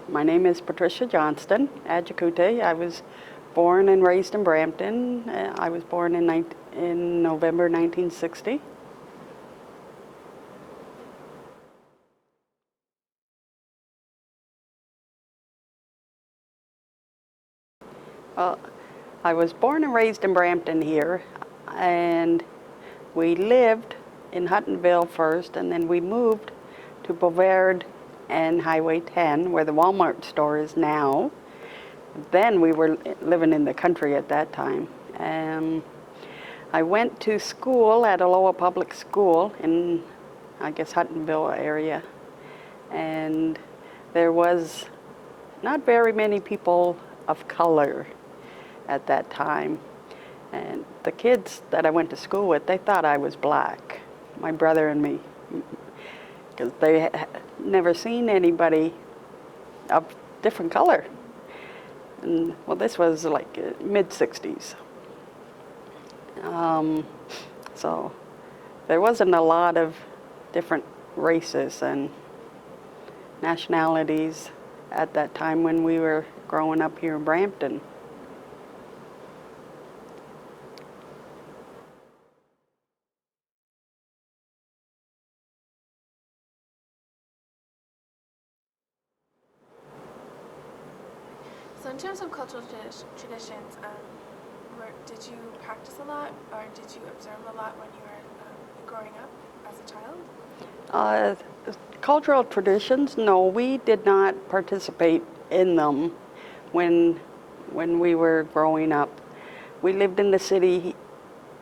My name is Patricia Johnston, Agecoutay. I was born and raised in Brampton. I was born in November 1960. Well, I was born and raised in Brampton here, and we lived in Huttonville first, and then we moved to Bovaird and Highway 10, where the Walmart store is now. Then we were living in the country at that time. I went to school at Aloha Public School in, I guess, Huttonville area, and there was not very many people of color at that time. And the kids that I went to school with, they thought I was black, my brother and me, because they had never seen anybody of different color. And, well, this was like mid-60s. So there wasn't a lot of different races and nationalities at that time when we were growing up here in Brampton. So in terms of cultural traditions, did you practice a lot, or did you observe a lot when you were growing up as a child? Cultural traditions, no, we did not participate in them when we were growing up. We lived in the city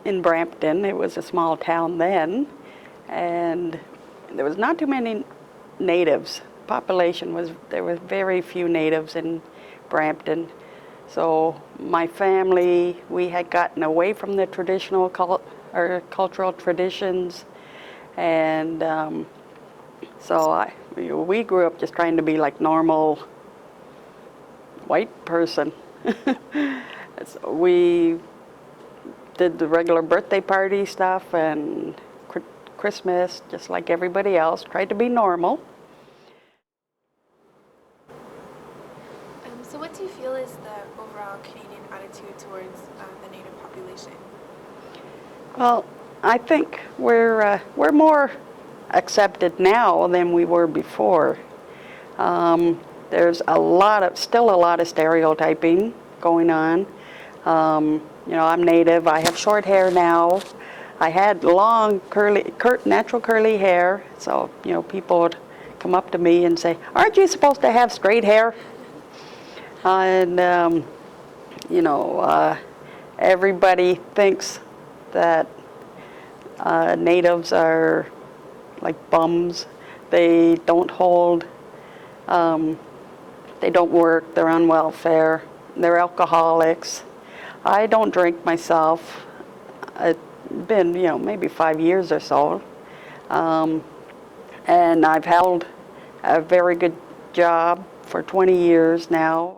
in Brampton. It was a small town then, and there was not too many natives. There were very few natives in Brampton. So my family, we had gotten away from the traditional cultural traditions, and so we grew up just trying to be like normal white person. So we did the regular birthday party stuff and Christmas, just like everybody else, tried to be normal. So what do you feel is the overall Canadian attitude towards the Native population? Well, I think we're more accepted now than we were before. There's still a lot of stereotyping going on. You know, I'm Native. I have short hair now. I had long, natural curly hair. So, you know, people would come up to me and say, "Aren't you supposed to have straight hair?" And you know, everybody thinks that natives are like bums. They don't they don't work, they're on welfare, they're alcoholics. I don't drink myself. It's been, you know, maybe 5 years or so. And I've held a very good job for 20 years now.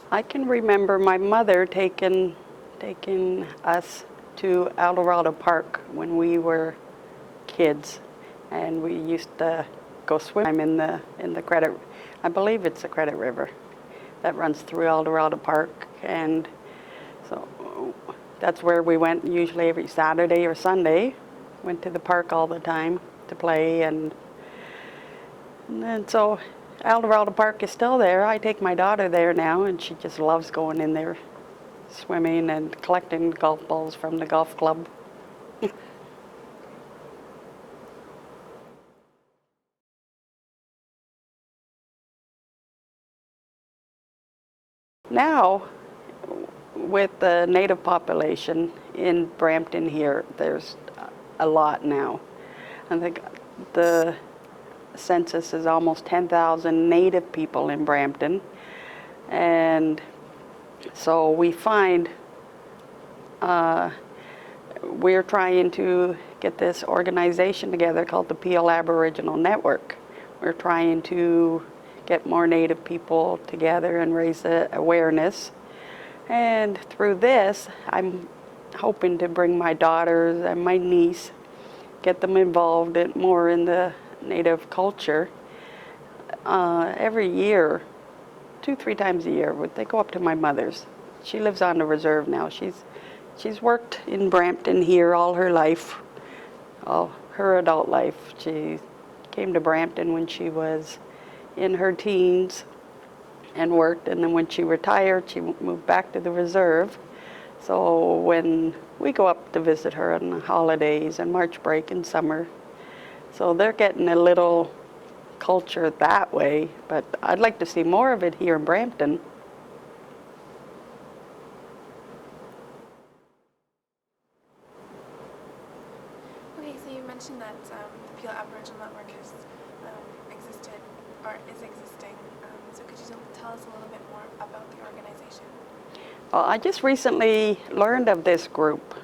I can remember my mother taking us to Eldorado Park when we were kids, and we used to go swim in the Credit. I believe it's the Credit River that runs through Eldorado Park, and so that's where we went usually every Saturday or Sunday. Went to the park all the time to play, and so Eldorado Park is still there. I take my daughter there now, and she just loves going in there, swimming and collecting golf balls from the golf club. Now, with the Native population in Brampton here, there's a lot now. I think the census is almost 10,000 Native people in Brampton, and so we find we're trying to get this organization together called the Peel Aboriginal Network. We're trying to get more Native people together and raise the awareness, and through this I'm hoping to bring my daughters and my niece, get them involved more in the Native culture. Every year, 2-3 times a year, they go up to my mother's. She lives on the reserve now. She's worked in Brampton here all her life, all her adult life. She came to Brampton when she was in her teens and worked, and then when she retired, she moved back to the reserve. So when we go up to visit her on the holidays and March break in summer, so they're getting a little culture that way, but I'd like to see more of it here in Brampton. Okay, so you mentioned that the Peel Aboriginal Network has existed or is existing. So could you tell us a little bit more about the organization? Well, I just recently learned of this group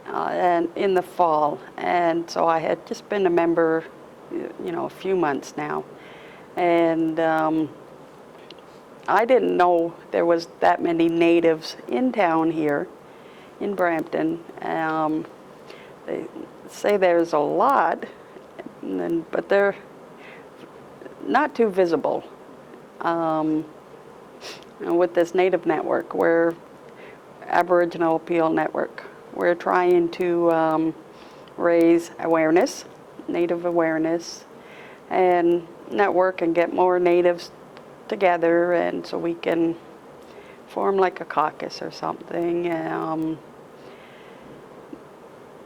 and in the fall, and so I had just been a member, a few months now, and I didn't know there was that many natives in town here in Brampton. They say there's a lot, but they're not too visible. With this Native network, we're Aboriginal Peel Network. We're trying to raise awareness, Native awareness, and network and get more Natives together, and so we can form like a caucus or something.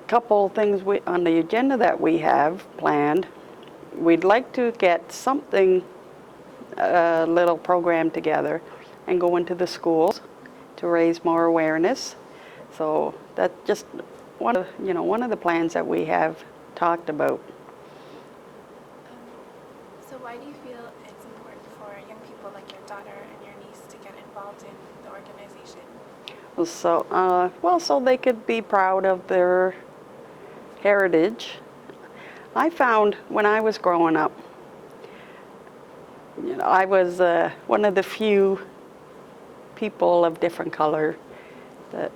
Couple things on the agenda that we have planned. We'd like to get something, a little program together and go into the schools to raise more awareness. So that's just one of the plans that we have talked about. So why do you feel it's important for young people like your daughter and your niece to get involved in the organization? So they could be proud of their heritage. I found when I was growing up, I was one of the few people of different color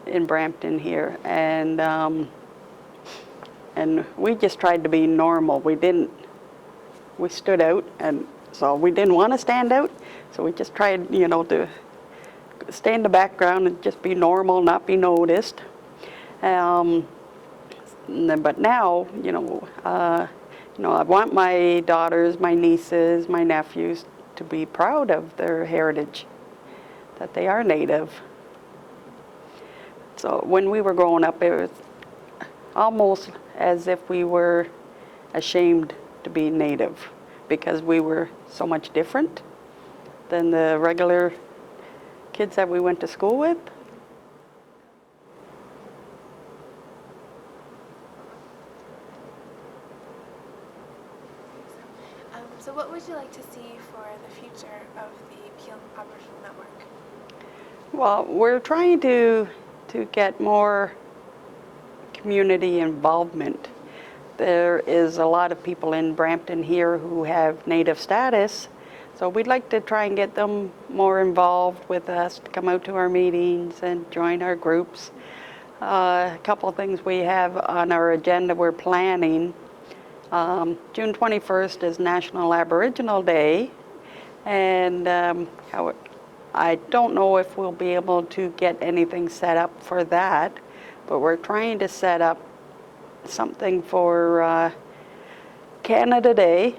in Brampton here, and we just tried to be normal. We stood out, and so we didn't want to stand out, so we just tried, to stay in the background and just be normal, not be noticed. But now, I want my daughters, my nieces, my nephews to be proud of their heritage, that they are Native. So when we were growing up, it was almost as if we were ashamed to be Native because we were so much different than the regular kids that we went to school with. So what would you like to see for the future of the Peel Aboriginal Network? Well, we're trying to get more community involvement. There is a lot of people in Brampton here who have Native status, so we'd like to try and get them more involved with us, to come out to our meetings and join our groups. A couple of things we have on our agenda we're planning. June 21st is National Aboriginal Day, and I don't know if we'll be able to get anything set up for that, but we're trying to set up something for Canada Day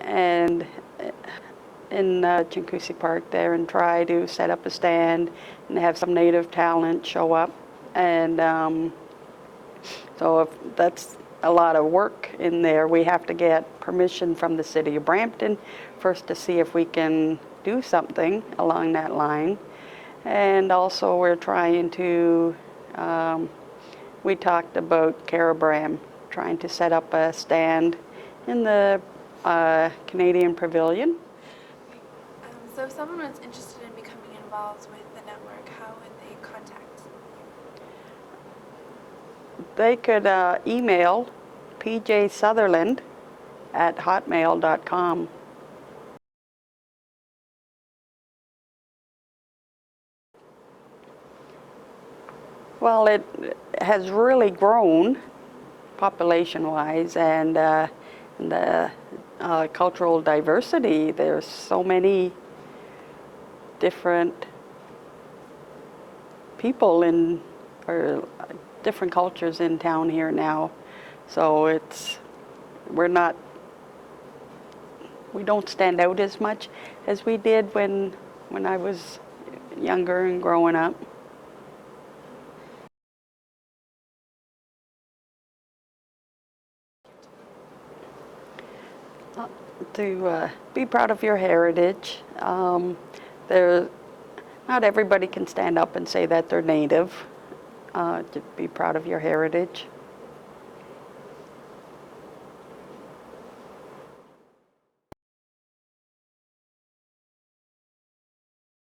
and in Agecouty Park there, and try to set up a stand and have some Native talent show up. And so if that's a lot of work in there, we have to get permission from the City of Brampton first to see if we can do something along that line. And also we're trying to, we talked about Carabram, trying to set up a stand in the Canadian Pavilion. So if someone was interested in becoming involved with the network, how would they contact you? They could email pjsutherland@hotmail.com. Well, it has really grown population-wise, and the cultural diversity. There's so many different people or different cultures in town here now. So we don't stand out as much as we did when I was younger and growing up. To be proud of your heritage. Not everybody can stand up and say that they're Native. To be proud of your heritage.